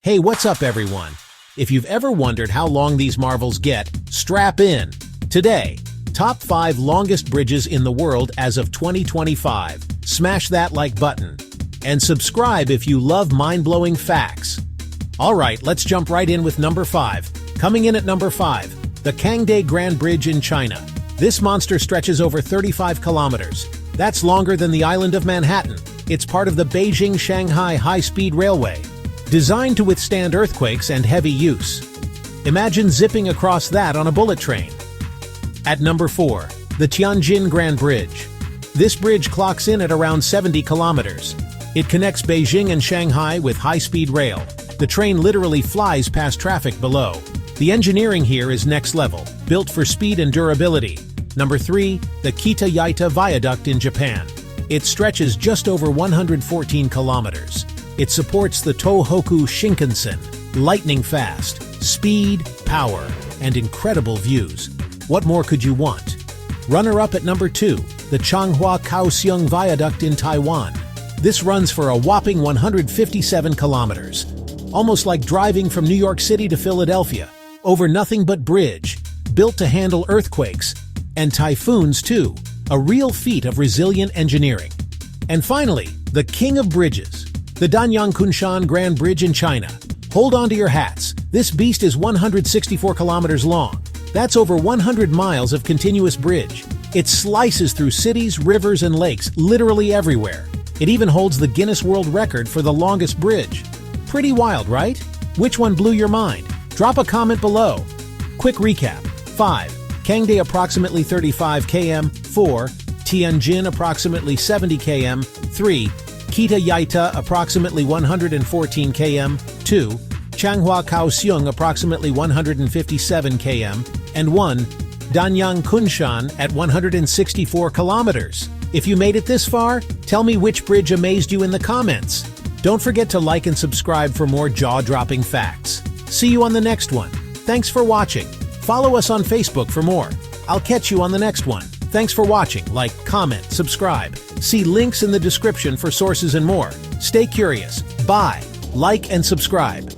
Hey, what's up everyone? If you've ever wondered how long these marvels get, strap in. Today, top 5 longest bridges in the world as of 2025. Smash that like button. And subscribe if you love mind-blowing facts. Alright, let's jump right in with number 5. Coming in at number 5, the Concatenate Grand Bridge in China. This monster stretches over 35 kilometers. That's longer than the island of Manhattan. It's part of the Beijing-Shanghai high-speed railway, designed to withstand earthquakes and heavy use. Imagine zipping across that on a bullet train. At number 4, the Tianjin Grand Bridge. This bridge clocks in at around 70 kilometers. It connects Beijing and Shanghai with high-speed rail. The train literally flies past traffic below. The engineering here is next level, built for speed and durability. Number 3, the Kita Viaduct in Japan. It stretches just over 114 kilometers. It supports the Tohoku Shinkansen, lightning fast, speed, power, and incredible views. What more could you want? Runner-up at number 2, the Changhua Kaohsiung Viaduct in Taiwan. This runs for a whopping 157 kilometers, almost like driving from New York City to Philadelphia, over nothing but bridge, built to handle earthquakes, and typhoons too, a real feat of resilient engineering. And finally, the king of bridges, the Danyang Kunshan Grand Bridge in China. Hold on to your hats. This beast is 164 kilometers long. That's over 100 miles of continuous bridge. It slices through cities, rivers, and lakes, literally everywhere. It even holds the Guinness World Record for the longest bridge. Pretty wild, right? Which one blew your mind? Drop a comment below. Quick recap. 5. Concatenate approximately 35 km. 4. Tianjin approximately 70 km. 3. Kita approximately 114 km, 2. Changhua Kaohsiung approximately 157 km, and 1. Danyang Kunshan at 164 kilometers. If you made it this far, tell me which bridge amazed you in the comments. Don't forget to like and subscribe for more jaw-dropping facts. See you on the next one. Thanks for watching. Follow us on Facebook for more. I'll catch you on the next one. Thanks for watching. Like, comment, subscribe. See links in the description for sources and more. Stay curious. Bye. Like and subscribe.